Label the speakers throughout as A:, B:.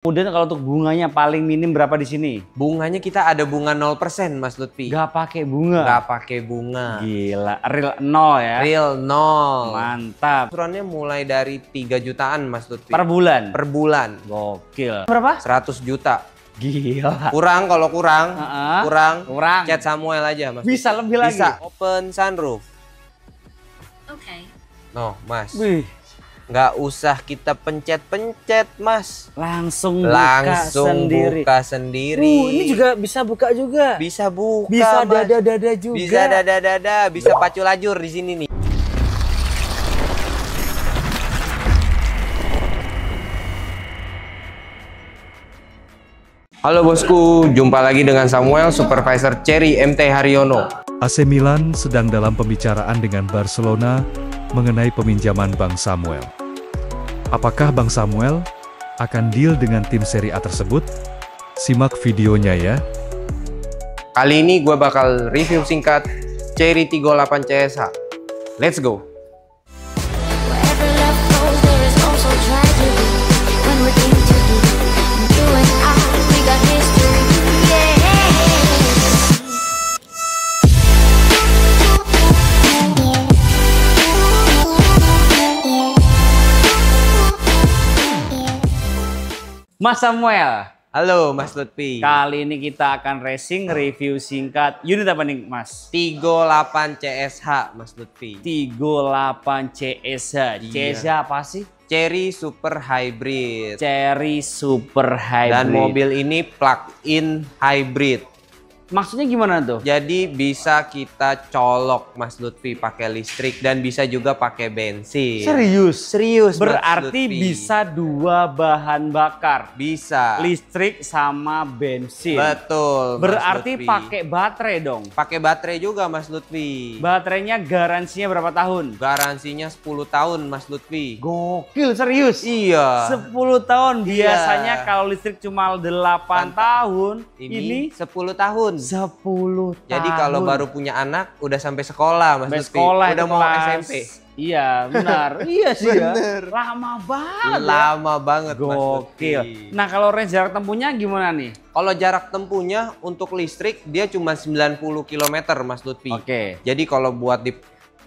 A: Kemudian kalau untuk bunganya paling minim berapa di sini?
B: Bunganya kita ada bunga 0% Mas Lutfi.
A: Gak pakai bunga.
B: Gak pakai bunga.
A: Gila, real 0 ya.
B: Real 0.
A: Mantap.
B: Aturannya mulai dari 3 jutaan Mas Lutfi.
A: Per bulan.
B: Per bulan.
A: Gokil. Berapa?
B: 100 juta.
A: Gila.
B: Kurang kalau kurang. Kurang. Chat Samuel aja Mas.
A: Bisa
B: Lutfi.
A: lebih lagi.
B: Bisa. Open sunroof.
C: Oke.
B: No, Mas.
A: Wih.
B: Nggak usah kita pencet-pencet, Mas.
A: Langsung sendiri.
B: Buka sendiri.
A: Ini juga bisa buka juga.
B: Bisa buka,
A: bisa
B: Mas.
A: dada-dada juga.
B: Bisa dada-dada, bisa pacu lajur di sini nih. Halo bosku, jumpa lagi dengan Samuel, supervisor Cherry MT Haryono.
D: AC Milan sedang dalam pembicaraan dengan Barcelona mengenai peminjaman Bang Samuel. Apakah Bang Samuel akan deal dengan tim Serie A tersebut? Simak videonya ya.
B: Kali ini gue bakal review singkat Cherry 38 CSH. Let's go!
A: Mas Samuel.
B: Halo Mas Lutfi.
A: Kali ini kita akan racing review singkat. Unit apa nih Mas?
B: 38 CSH Mas Lutfi.
A: 38 CSH. CSH apa sih?
B: Cherry Super Hybrid.
A: Cherry Super Hybrid.
B: Dan mobil ini plug-in hybrid.
A: Maksudnya gimana tuh?
B: Jadi bisa kita colok Mas Lutfi pakai listrik dan bisa juga pakai bensin.
A: Serius?
B: Serius.
A: Berarti bisa dua bahan bakar.
B: Bisa.
A: Listrik sama bensin.
B: Betul.
A: Berarti pakai baterai dong.
B: Pakai baterai juga Mas Lutfi.
A: Baterainya garansinya berapa tahun?
B: Garansinya 10 tahun Mas Lutfi.
A: Gokil, serius?
B: Iya.
A: 10 tahun. Biasanya kalau listrik cuma 8 tahun, ini
B: 10 tahun.
A: 10 tahun.
B: Jadi kalau baru punya anak udah sampai sekolah Mas Lutfi.
A: Sekolah
B: udah mau SMP.
A: Iya benar. Iya sih
B: bener.
A: Ya. Lama banget.
B: Lama banget Mas
A: Gokil.
B: Lutfi.
A: Nah kalau range jarak tempuhnya gimana nih?
B: Kalau jarak tempuhnya untuk listrik dia cuma 90 km Mas Lutfi.
A: Oke.
B: Jadi kalau buat di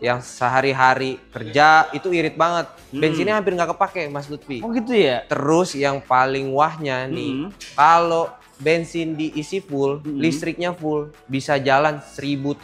B: yang sehari-hari kerja itu irit banget. Bensinnya hampir nggak kepake Mas Lutfi.
A: Oh gitu ya?
B: Terus yang paling wahnya nih, kalau bensin diisi full, listriknya full, bisa jalan 1.300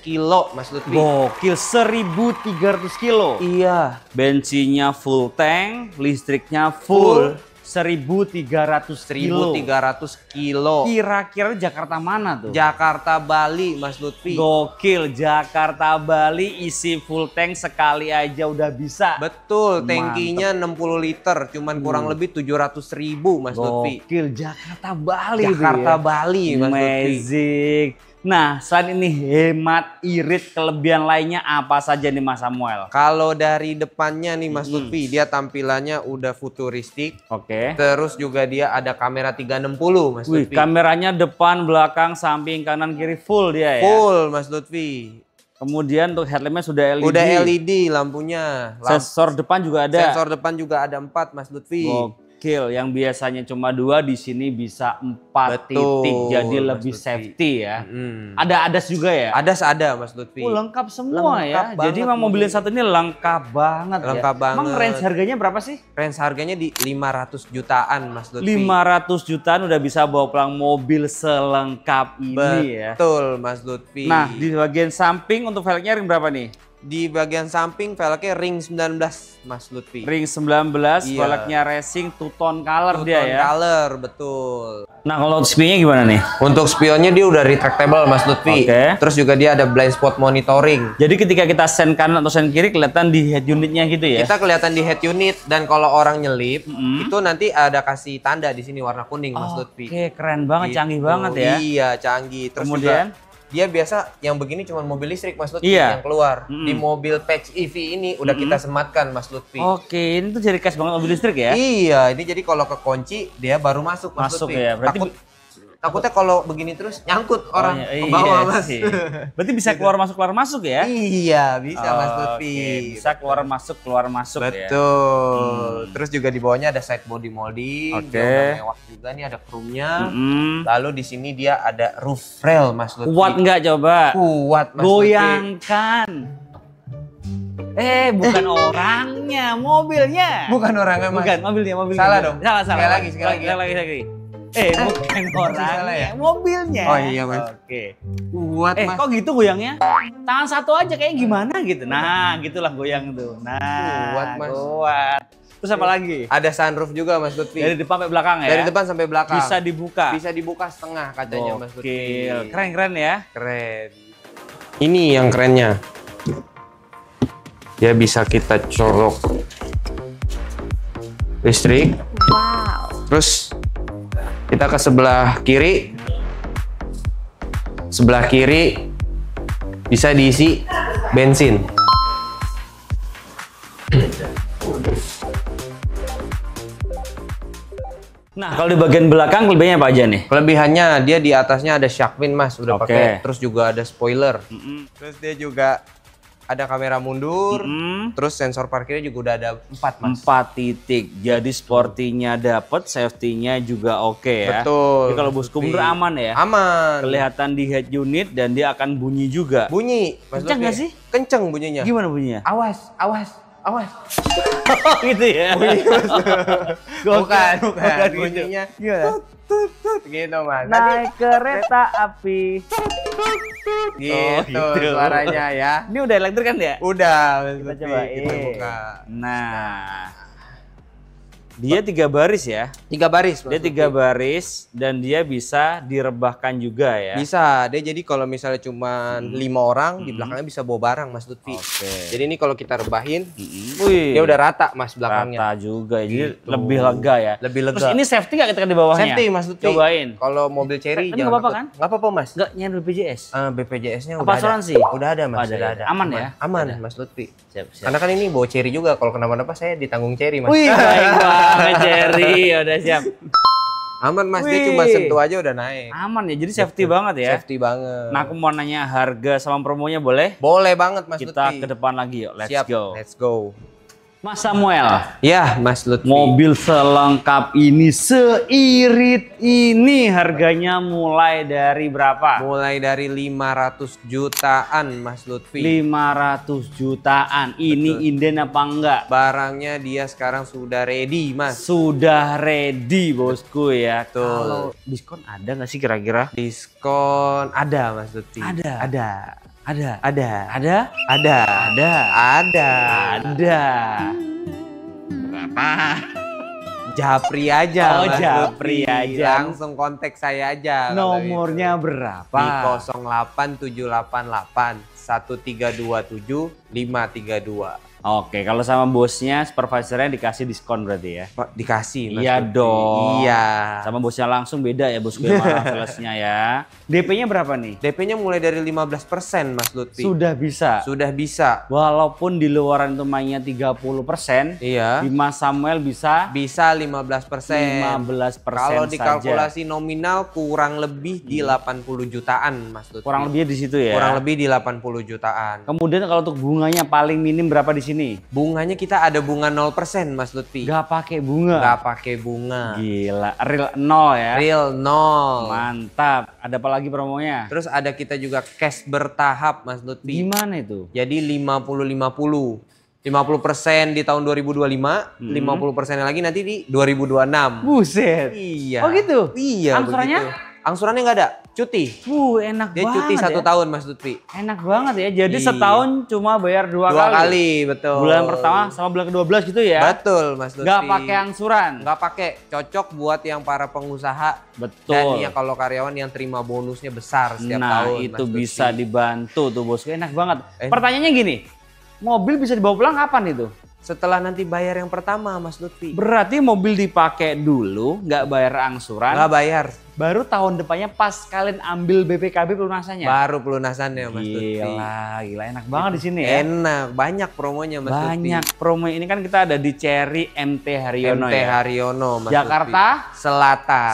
B: kilo Mas Lutfi.
A: Gokil, 1.300 kilo.
B: Iya.
A: Bensinnya full tank, listriknya full. 1.300 kilo.
B: 1.300 kilo.
A: Kira-kira Jakarta mana tuh?
B: Jakarta Bali Mas Lutfi.
A: Gokil, Jakarta Bali isi full tank sekali aja udah bisa.
B: Betul, tankinya 60 liter, cuman kurang lebih 700.000 Mas Lutfi.
A: Gokil, Jakarta Bali.
B: Jakarta Bali Mas Lutfi.
A: Magic. Nah, selain ini hemat, irit, kelebihan lainnya apa saja nih Mas Samuel?
B: Kalau dari depannya nih Mas Lutfi, dia tampilannya udah futuristik.
A: Oke.
B: Terus juga dia ada kamera 360 Mas
A: Wih,
B: Lutfi.
A: kameranya depan, belakang, samping, kanan, kiri full dia ya?
B: Full Mas Lutfi.
A: Kemudian untuk headlampnya sudah LED.
B: Udah LED lampunya.
A: Sensor depan juga ada.
B: Sensor depan juga ada 4 Mas Lutfi.
A: Gokil, yang biasanya cuma 2 di sini bisa 4 titik, jadi lebih safety ya. Ada ADAS juga ya?
B: ADAS ada Mas Lutfi.
A: Oh, lengkap semua ya.
B: Lengkap
A: Jadi memang mobil yang satu ini lengkap banget ya.
B: Lengkap banget.
A: Emang range harganya berapa sih?
B: Range harganya di 500 jutaan Mas Lutfi.
A: 500 jutaan udah bisa bawa pulang mobil selengkap ini ya.
B: Betul Mas Lutfi.
A: Nah, di bagian samping untuk velgnya ring berapa nih?
B: Di bagian samping velgnya ring 19 Mas Lutfi.
A: Ring 19,
B: Iya.
A: velgnya racing two tone color dia ya.
B: Color, betul.
A: Nah, kalau spionnya gimana nih?
B: Untuk spionnya dia udah retractable Mas Lutfi.
A: Oke.
B: Terus juga dia ada blind spot monitoring.
A: Jadi ketika kita sen kanan atau sen kiri kelihatan di head unitnya gitu ya?
B: Kita kelihatan di head unit dan kalau orang nyelip itu nanti ada kasih tanda di sini warna kuning Mas Lutfi.
A: Oke, keren banget,
B: Gitu.
A: canggih banget ya.
B: Iya, canggih. Terus
A: Kemudian?
B: juga dia biasa yang begini cuma mobil listrik Mas Lutfi
A: Iya.
B: yang keluar. Di mobil patch EV ini udah kita sematkan Mas Lutfi.
A: Oke, ini tuh jadi khas banget mobil listrik ya?
B: Iya, ini jadi kalau kekunci dia baru masuk Mas
A: Masuk
B: Lutfi.
A: ya, berarti
B: Takutnya kalau begini terus nyangkut orang
A: Oh,
B: ke bawah,
A: iya
B: Mas.
A: sih. Berarti bisa keluar masuk ya?
B: Iya, bisa Mas
A: Oke,
B: Lutfi.
A: bisa keluar masuk ya.
B: Betul. Terus juga di bawahnya ada side body molding,
A: Oke.
B: dia udah mewah juga nih, ada chrome-nya.
A: Mm-mm.
B: Lalu di sini dia ada roof rail, Mas Lutfi.
A: Kuat nggak coba?
B: Kuat, Mas Lutfi.
A: Goyangkan. Bukan orangnya, mobilnya.
B: Bukan orangnya, Mas.
A: Bukan, mobilnya.
B: Salah dong.
A: Salah.
B: Sekali lagi.
A: Sekali lagi. Bukan orangnya,
B: salah ya?
A: mobilnya.
B: Oh iya, Mas.
A: Oke.
B: Kuat, Mas.
A: Kok gitu goyangnya? Tangan satu aja kayak gimana gitu. Nah, gitulah goyang tuh. Nah,
B: Kuat, Mas.
A: Kuat. Terus apa lagi?
B: Ada sunroof juga, Mas Lutfi.
A: Dari depan sampai belakang ya?
B: Dari depan sampai belakang.
A: Bisa dibuka.
B: Bisa dibuka setengah kacanya, Mas Lutfi.
A: Gokil. Keren ya?
B: Keren. Ini yang kerennya. Dia bisa kita colok listrik.
C: Wow.
B: Terus kita ke sebelah kiri. Sebelah kiri bisa diisi bensin.
A: Nah, kalau di bagian belakang kelebihannya apa aja nih?
B: Kelebihannya dia di atasnya ada shark fin, Mas, udah
A: Oke.
B: pakai. Terus juga ada spoiler. Terus dia juga ada kamera mundur. Terus sensor parkirnya juga udah ada 4, Mas.
A: 4 titik. Jadi sportinya dapet, safety-nya juga oke ya.
B: Betul.
A: Jadi kalau bosku mundur aman ya?
B: Aman.
A: Kelihatan di head unit dan dia akan bunyi juga.
B: Bunyi. Mas
A: Kenceng
B: Lutfi.
A: nggak sih?
B: Kenceng bunyinya.
A: Gimana bunyinya?
B: Awas, awas, awas.
A: gitu ya?
B: Bukan,
A: gitu.
B: bunyinya
A: Gimana?
B: tut, tut, gitu, Mas.
A: Naik kereta api.
B: Gitu,
A: gitu.
B: suaranya ya.
A: Ini udah elektrik kan ya?
B: Udah, Mas
A: Kita
B: Lutfi,
A: cobain.
B: kita buka.
A: Nah, dia 3 baris ya.
B: 3 baris, Mas
A: Dia 3
B: Lutfi.
A: baris dan dia bisa direbahkan juga ya.
B: Bisa, dia jadi kalau misalnya cuma 5 orang, di belakangnya bisa bawa barang, Mas Lutfi.
A: Oke.
B: Jadi ini kalau kita rebahin,
A: Wih,
B: dia udah rata, Mas, belakangnya.
A: rata juga. Jadi
B: Gitu.
A: lebih lega ya.
B: Lebih lega.
A: Terus ini safety nggak ketika di bawahnya?
B: Safety, Mas Lutfi.
A: Cobain.
B: Kalau mobil Cherry
A: Tapi nggak apa-apa kan?
B: Nggak apa-apa, Mas.
A: Nggak nyari BPJS?
B: BPJS-nya
A: Apa
B: udah
A: asuransi?
B: ada. Udah ada, Mas.
A: Ada,
B: Udah
A: ya?
B: ada.
A: Aman ya?
B: Aman,
A: Ada.
B: Mas Lutfi.
A: Siap, siap.
B: Karena kan ini bawa Cherry juga. Kalau kenapa-napa saya ditanggung Cherry, Mas.
A: Wih, baik banget Jerry. Udah siap.
B: Aman, Mas. Dia
A: Wih.
B: cuma sentuh aja udah naik.
A: Aman ya, jadi safety banget ya.
B: Safety banget.
A: Nah, aku mau nanya harga sama promonya boleh?
B: Boleh banget, Mas
A: Kita
B: Lutfi.
A: ke depan lagi yuk, let's
B: Siap,
A: go.
B: let's go.
A: Mas Samuel,
B: Ya, Mas Lutfi.
A: mobil selengkap ini, seirit ini harganya mulai dari berapa?
B: Mulai dari 500 jutaan, Mas Lutfi.
A: 500 jutaan. Ini inden apa enggak?
B: Barangnya dia sekarang sudah ready, Mas.
A: Sudah ready bosku ya.
B: Betul.
A: Kalau diskon ada nggak sih kira-kira?
B: Diskon ada, Mas Lutfi.
A: Ada.
B: Ada.
A: Ada.
B: Ada.
A: Ada?
B: Ada.
A: Ada.
B: Ada.
A: Ada. Berapa?
B: Japri aja,
A: Oh,
B: Mas
A: japri
B: Lutfi.
A: aja.
B: Langsung kontak saya aja. kalau
A: Nomornya
B: itu.
A: berapa?
B: Di 08788 1327 532.
A: Oke, kalau sama bosnya, supervisornya dikasih diskon berarti ya?
B: Pak, dikasih, Mas
A: Iya
B: Lutfi.
A: dong.
B: Iya.
A: Sama bosnya langsung beda ya bosku ya, malah salesnya ya. DP-nya berapa nih?
B: DP-nya mulai dari 15%, Mas Lutfi.
A: Sudah bisa.
B: Sudah bisa.
A: Walaupun di luaran itu mainnya 30%,
B: Iya.
A: di Mas Samuel bisa
B: Bisa 15%.
A: 15%
B: Kalau
A: saja.
B: dikalkulasi nominal kurang lebih di 80 jutaan, Mas Lutfi.
A: Kurang lebih di situ ya.
B: Kurang lebih di 80 jutaan.
A: Kemudian kalau untuk bunganya paling minim berapa di sini?
B: Bunganya kita ada bunga 0%, Mas Lutfi.
A: Gak pakai bunga.
B: Nggak pakai bunga.
A: Gila, real nol ya.
B: Real 0.
A: Mantap. Ada apa lagi promonya?
B: Terus ada kita juga cash bertahap, Mas Lutfi.
A: Gimana itu?
B: Jadi 50-50. 50% di tahun 2025, 50% lagi nanti di 2026.
A: Buset.
B: Iya.
A: Oh gitu?
B: Iya.
A: Angsurannya?
B: begitu. Angsurannya nggak ada, cuti.
A: Enak
B: Dia
A: banget
B: cuti 1
A: ya.
B: tahun, Mas Lutfi.
A: Enak banget ya. Jadi
B: Iya.
A: setahun cuma bayar 2
B: 2
A: kali.
B: kali, betul.
A: Bulan pertama sama bulan ke-12 gitu ya.
B: Betul, Mas Lutfi.
A: Gak pakai angsuran.
B: Nggak pakai, cocok buat yang para pengusaha.
A: Betul.
B: Dan ya kalau karyawan yang terima bonusnya besar setiap
A: Nah,
B: tahun.
A: itu
B: Mas
A: bisa
B: Lutfi.
A: dibantu tuh bosku. Enak banget.
B: Enak.
A: Pertanyaannya gini. Mobil bisa dibawa pulang kapan itu?
B: Setelah nanti bayar yang pertama, Mas Lutfi.
A: Berarti mobil dipakai dulu, nggak bayar angsuran.
B: Nggak bayar.
A: baru tahun depannya pas kalian ambil BPKB pelunasannya.
B: Baru pelunasannya Mas Lutfi.
A: Gila enak banget di sini ya.
B: Enak, banyak promonya Mas Lutfi.
A: Banyak promo ini kan kita ada di Cherry MT Haryono
B: MT
A: ya.
B: Haryono Mas
A: Jakarta
B: Lutfi.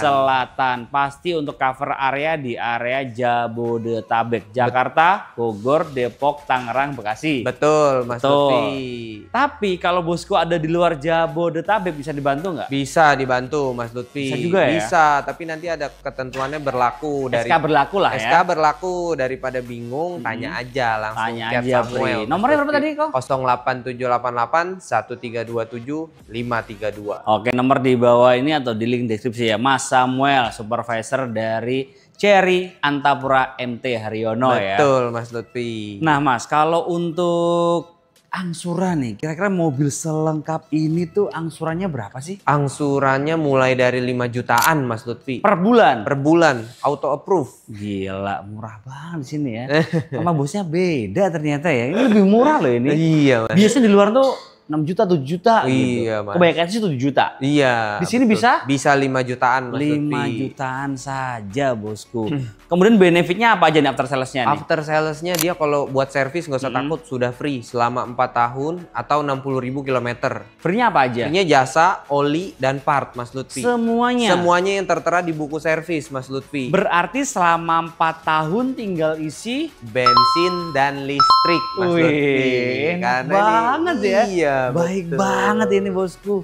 B: Selatan.
A: Pasti untuk cover area di area Jabodetabek. Jakarta, Bogor, Depok, Tangerang, Bekasi.
B: Betul Mas Lutfi.
A: Tapi kalau bosku ada di luar Jabodetabek bisa dibantu nggak?
B: Bisa dibantu Mas Lutfi.
A: Bisa juga ya?
B: Bisa, tapi nanti ada ketentuannya berlaku dari
A: SK berlaku lah ya.
B: SK berlaku, daripada bingung tanya aja langsung
A: Tanya
B: chat
A: aja,
B: Samuel.
A: Pri. Nomornya berapa tadi kok?
B: 08788 1327 532.
A: Oke, nomor di bawah ini atau di link deskripsi ya. Mas Samuel, supervisor dari Cherry Antapura MT Haryono ya.
B: Betul Mas Lutfi.
A: Nah Mas, kalau untuk angsuran nih, kira-kira mobil selengkap ini tuh angsurannya berapa sih?
B: Angsurannya mulai dari 5 jutaan Mas Lutfi.
A: Per bulan?
B: Per bulan, auto approve.
A: Gila, murah banget di sini ya. Sama bosnya beda ternyata ya. Ini lebih murah loh ini.
B: Iya Mas.
A: Biasanya di luar tuh 6 juta, 7 juta gitu.
B: Iya, Mas.
A: Kebanyakan sih 7 juta.
B: Iya.
A: Di sini
B: betul.
A: bisa?
B: Bisa 5 jutaan Mas
A: 5
B: Lutfi.
A: jutaan saja bosku. Kemudian benefitnya apa aja nih after sales-nya nih?
B: After salesnya dia kalau buat servis nggak usah takut, sudah free selama 4 tahun atau 60.000 kilometer.
A: Free-nya apa aja?
B: Free-nya jasa, oli, dan part Mas Lutfi.
A: Semuanya?
B: Semuanya yang tertera di buku servis Mas Lutfi.
A: Berarti selama 4 tahun tinggal isi
B: Bensin dan listrik Mas Lutfi.
A: enak
B: Karena
A: banget
B: ini,
A: ya.
B: Iya,
A: Baik
B: betul.
A: banget ini bosku.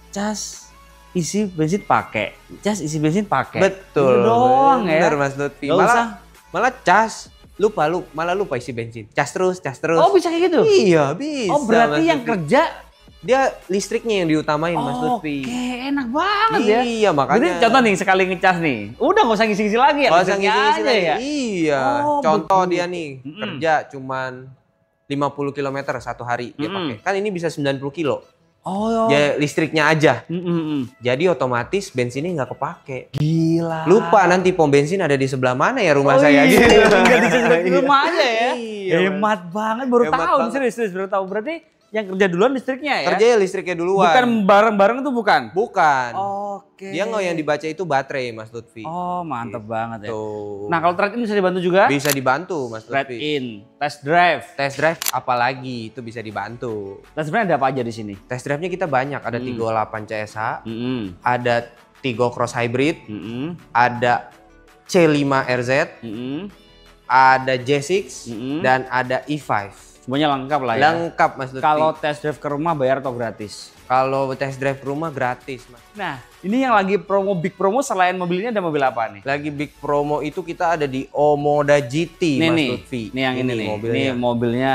A: Cas isi bensin pakai, cas isi bensin pakai.
B: Betul.
A: Itu doang ya.
B: Bener Mas Lutfi.
A: Gak usah.
B: Malah cas. Malah lupa isi bensin. Cas terus.
A: Oh bisa kayak gitu?
B: Iya bisa.
A: Oh berarti
B: Mas
A: yang
B: Lutfi.
A: kerja.
B: Dia listriknya yang diutamain Mas Lutfi.
A: Oke enak banget ya.
B: Iya makanya.
A: Jadi contoh nih sekali ngecas nih. Udah gak usah ngisi-ngisi lagi ya.
B: Kalau usah
A: listriknya
B: ngisi-ngisi
A: aja
B: lagi.
A: ya.
B: Iya.
A: Oh,
B: Contoh
A: betul.
B: dia nih kerja cuman 50 km satu hari dia pakai. Kan ini bisa 90 kilo.
A: Oh.
B: Ya listriknya aja.
A: Mm-mm.
B: Jadi otomatis bensinnya nggak kepake.
A: Gila.
B: Lupa nanti pom bensin ada di sebelah mana ya rumah
A: Oh
B: saya
A: iya,
B: gitu.
A: tinggal di rumah aja ya.
B: Iya,
A: Hemat banget, baru
B: Hemat
A: tahu
B: banget.
A: serius baru tahu. Berarti yang kerja duluan listriknya ya?
B: Kerja ya listriknya duluan.
A: Bukan bareng-bareng tuh bukan?
B: Bukan.
A: Oke.
B: Dia nggak yang dibaca itu baterai Mas Lutfi.
A: Oh mantep banget ya.
B: Tuh.
A: Nah kalau trade-in bisa dibantu juga?
B: Bisa dibantu Mas Lutfi.
A: Trade-in, test drive.
B: Test drive apalagi itu bisa dibantu.
A: Test drive ada apa aja di sini?
B: Test drive-nya kita banyak. Ada 38 CSH,
A: Mm-mm.
B: ada Tigo Cross Hybrid,
A: Mm-mm.
B: ada C5 RZ,
A: Mm-mm.
B: ada J6,
A: Mm-mm.
B: dan ada E5.
A: Semuanya lengkap lah ya.
B: Lengkap Mas Lutfi.
A: Kalau test drive ke rumah bayar atau gratis?
B: Kalau test drive ke rumah gratis Mas.
A: Nah ini yang lagi big promo selain mobil ini ada mobil apa nih?
B: Lagi big promo itu kita ada di Omoda GT
A: Nih
B: Mas
A: nih,
B: Lutfi.
A: ini yang ini nih.
B: mobilnya.
A: Ini mobilnya.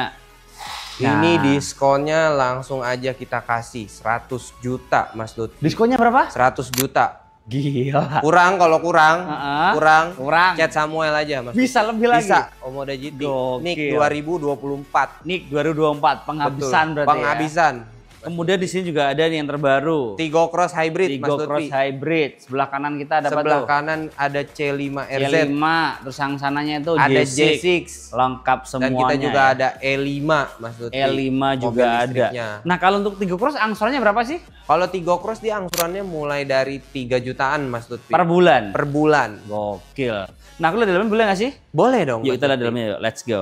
B: Ini
A: Nah.
B: diskonnya langsung aja kita kasih 100 juta Mas Lutfi.
A: Diskonnya berapa?
B: 100 juta.
A: Gila.
B: Kurang kalau kurang,
A: Heeh.
B: kurang. Chat Samuel aja Mas.
A: Bisa
B: Lutfi.
A: lebih lagi?
B: Bisa. Omoda GT.
A: Gokil.
B: Nik 2024.
A: Nik 2024 penghabisan
B: Betul.
A: berarti
B: Penghabisan.
A: ya. Kemudian di sini juga ada nih yang terbaru.
B: Tigo Cross Hybrid Mas
A: Tigo
B: Lutfi.
A: Cross Hybrid. Sebelah kanan kita ada apa
B: Sebelah
A: tuh?
B: kanan ada C5 RZ.
A: C5, terus yang sananya itu
B: Ada
A: J6.
B: J6.
A: Lengkap semuanya.
B: Dan kita juga
A: ya.
B: ada E5 Mas Lutfi.
A: E5 juga
B: mobil
A: ada.
B: listriknya.
A: Nah, kalau untuk Tigo Cross angsurannya berapa sih?
B: Kalau Tigo Cross dia angsurannya mulai dari 3 jutaan Mas Lutfi.
A: Per bulan.
B: Per bulan.
A: Gokil. Nah, aku lihat dalamnya boleh nggak sih?
B: Boleh dong.
A: Yuk
B: Mas
A: kita lihat
B: Lutfi.
A: dalamnya yuk. Let's go.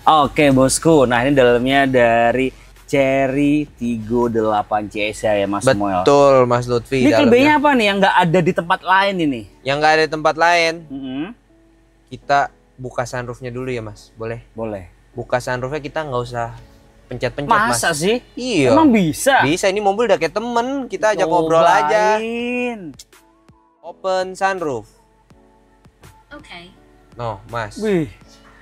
A: Oke bosku. Nah ini dalamnya dari Cherry Tigo 8 CSI ya Mas Samuel.
B: Betul Mas Lutfi.
A: Ini
B: dalamnya.
A: kelebihannya apa nih yang nggak ada di tempat lain ini?
B: Yang nggak ada di tempat lain,
A: Mm-mm.
B: kita buka sunroofnya dulu ya Mas. Boleh?
A: Boleh.
B: Buka sunroofnya kita nggak usah pencet-pencet Mas.
A: Masa sih?
B: Iya.
A: Emang bisa?
B: Bisa, ini mobil udah kayak temen. Kita ajak ngobrol aja.
A: Cobain.
B: Open sunroof.
C: Okay.
B: No Mas.
A: Wih,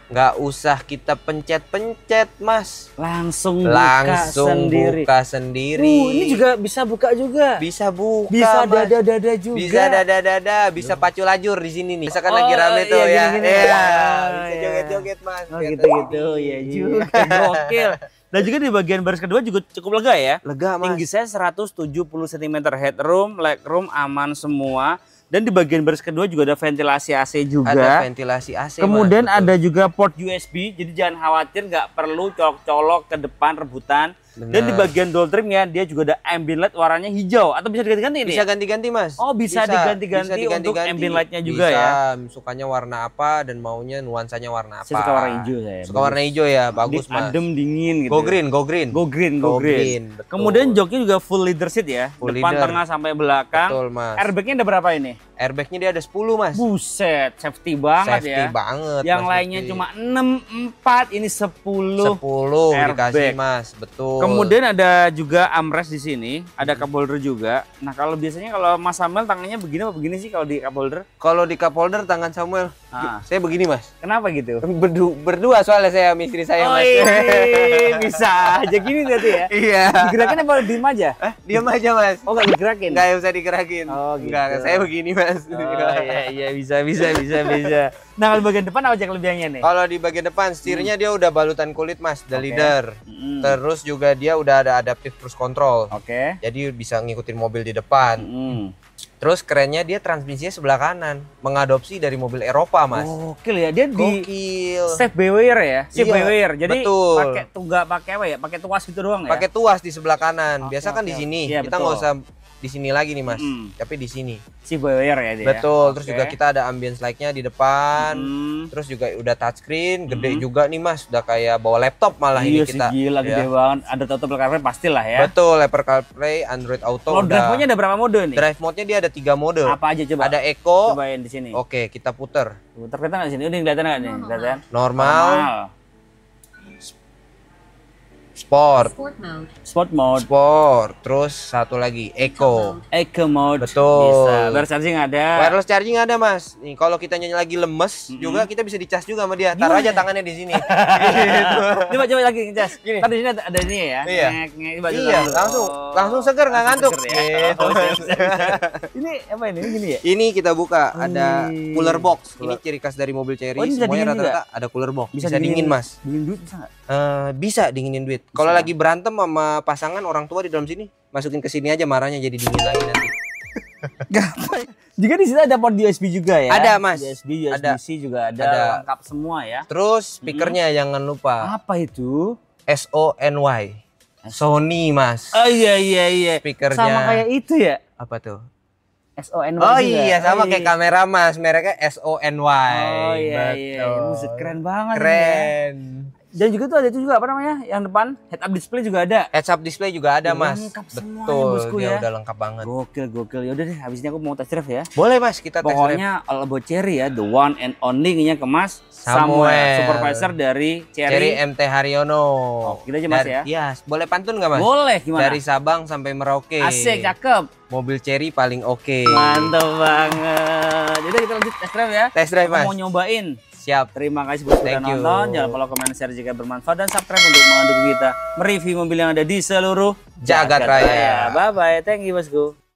B: Nggak usah kita pencet-pencet Mas.
A: langsung
B: Langsung
A: sendiri.
B: buka sendiri.
A: Ini juga bisa buka juga.
B: Bisa buka
A: Bisa
B: Mas.
A: dada-dada juga.
B: Bisa dada-dada, bisa pacu lajur di sini nih. Misalkan lagi rame tuh
A: iya,
B: ya.
A: gini-gini.
B: Iya,
A: Iya.
B: bisa joget-joget Mas.
A: Oh
B: Lihat
A: gitu-gitu
B: sini.
A: ya juga. Gokil. Dan juga di bagian baris kedua juga cukup lega ya.
B: Lega Mas.
A: Tinggi saya 170 cm, headroom, legroom aman semua. Dan di bagian baris kedua juga ada ventilasi AC juga.
B: Ada ventilasi AC.
A: Kemudian
B: Mas, betul.
A: ada juga port USB, jadi jangan khawatir nggak perlu colok-colok ke depan rebutan. Dan di bagian door trimnya dia juga ada ambient light warnanya hijau atau bisa diganti-ganti ini?
B: Bisa ganti-ganti Mas.
A: Oh bisa diganti-ganti untuk ambient lightnya juga
B: bisa,
A: ya?
B: Sukanya warna apa dan maunya nuansanya warna apa.
A: Saya suka warna hijau saya.
B: Suka warna hijau ya, bagus Mas.
A: Adem, dingin gitu.
B: Go green, go green.
A: Go green, go green.
B: Betul.
A: Kemudian joknya juga full leather seat ya?
B: Full
A: Depan,
B: leather.
A: tengah, sampai belakang.
B: Betul Mas.
A: Airbagnya ada berapa ini?
B: Airbagnya dia ada 10 Mas.
A: Buset, safety banget
B: Safety
A: ya.
B: banget.
A: Yang
B: Mas
A: lainnya
B: Lutfi.
A: cuma 6, 4, ini 10.
B: 10
A: airbag.
B: dikasih Mas, betul.
A: Kemudian ada juga armrest di sini, ada cup holder juga. Nah, kalau biasanya kalau Mas Samuel tangannya begini apa begini sih kalau di cup holder?
B: Kalau di cup holder tangan Samuel,
A: Ah.
B: saya begini Mas.
A: Kenapa gitu?
B: Berdua soalnya saya sama istri saya Mas.
A: Bisa aja gini berarti ya.
B: Iya.
A: Digerakin apa diem aja?
B: Diam aja Mas.
A: Oh, nggak digerakin?
B: Nggak usah digerakin.
A: Oh, gitu.
B: Nggak, saya begini Mas.
A: Oh, iya bisa. Nah, kalau bagian depan apa aja kelebihannya nih?
B: Kalau di bagian depan setirnya dia udah balutan kulit Mas, the
A: Oke.
B: leather.
A: Mm.
B: Terus juga dia udah ada adaptive cruise control.
A: Oke.
B: Jadi bisa ngikutin mobil di depan.
A: Mm.
B: Terus kerennya dia transmisinya sebelah kanan, mengadopsi dari mobil Eropa Mas.
A: Gokil ya, dia di
B: Gokil.
A: safe beware ya, safe
B: Iya,
A: beware. Jadi
B: betul.
A: pakai nggak pakai apa ya? Pakai tuas gitu doang ya?
B: Pakai tuas di sebelah kanan.
A: Oke,
B: Biasa kan
A: oke,
B: di sini.
A: oke. Iya,
B: Kita nggak
A: betul.
B: usah di sini lagi nih Mas.
A: Mm.
B: Tapi di sini.
A: safe beware ya dia.
B: Betul. Terus
A: Oke.
B: juga kita ada ambience light-nya di depan.
A: Mm.
B: Terus juga udah touchscreen, gede juga nih Mas. Udah kayak bawa laptop malah
A: Iya
B: ini
A: sih,
B: kita.
A: gila
B: Ya.
A: gede banget. Ada Apple CarPlay pastilah ya.
B: Betul, Apple CarPlay, Android Auto.
A: Kalau
B: udah.
A: drive mode-nya ada berapa mode nih?
B: Drive mode-nya dia ada 3 mode.
A: Apa aja coba?
B: Ada Eco.
A: Cobain di sini.
B: Oke, kita puter.
A: Terlihat nggak di sini? Udah kelihatan nggak nih? Kelihatan?
B: Normal, Sport,
C: Sport mode.
A: Sport mode,
B: Sport. Terus satu lagi Eco.
A: Eco mode.
B: Betul.
A: Bisa. Wireless charging ada.
B: Wireless charging ada Mas. Nih kalau kita nyanyi lagi lemes juga kita bisa dicas juga sama dia. Taruh aja tangannya di sini. Gitu.
A: Coba lagi ngecas.
B: Gini.
A: Kan di sini ada ini ya.
B: Iya.
A: Coba
B: Iya,
A: coba dulu.
B: langsung seger nggak ngantuk.
A: seger ya.
B: Gitu.
A: Oh, siap. Ini apa ini? Ini gini ya?
B: Ini kita buka ada
A: Wih.
B: cooler box. Ini ciri khas dari mobil Chery.
A: Oh, ini bisa
B: Semuanya
A: dingin
B: rata-rata ada cooler box. Bisa
A: dingin-
B: dingin Mas.
A: Dingin duit bisa nggak?
B: Bisa dinginin duit. Kalau lagi berantem sama pasangan orang tua di dalam sini, masukin ke sini aja marahnya jadi dingin lagi nanti.
A: Juga di sini ada port USB juga ya?
B: Ada, Mas.
A: USB,
B: Ada.
A: USB-C juga ada,
B: Ada.
A: lengkap semua ya.
B: Terus speakernya jangan lupa
A: Apa itu?
B: SONY. Sony Mas.
A: Oh iya.
B: Speakernya.
A: Sama kayak itu ya?
B: Apa tuh?
A: SON
B: Oh
A: juga.
B: iya, sama
A: Oh,
B: kayak kamera Mas, mereknya SONY.
A: Oh iya.
B: Betul.
A: Buset, keren banget ini ya.
B: Keren.
A: Dan juga tuh ada itu juga apa namanya? Yang depan head up display juga ada.
B: Heads up display juga ada Mas.
A: Lengkap semua ya,
B: Betul,
A: bosku
B: dia
A: ya.
B: udah lengkap banget.
A: Gokil. Ya udah deh, habis ini aku mau test drive ya.
B: Boleh Mas, kita test drive.
A: Pokoknya all about Chery ya, the one and only nya ke Mas
B: Samuel.
A: supervisor dari
B: Chery
A: Chery.
B: MT Haryono.
A: Oh, gitu aja, Mas, ya?
B: Iya, boleh pantun nggak Mas?
A: Boleh, gimana?
B: Dari Sabang sampai Merauke.
A: Asik, cakep.
B: Mobil Chery paling oke.
A: Mantap banget. Jadi kita lanjut test drive ya.
B: Test drive
A: Aku
B: Mas.
A: mau nyobain.
B: Siap.
A: Terima kasih buat sudah
B: Thank you.
A: nonton. Jangan lupa komen, share jika bermanfaat dan subscribe untuk mendukung kita mereview mobil yang ada di seluruh
B: Jagat Raya.
A: Bye bye. Thank you bosku.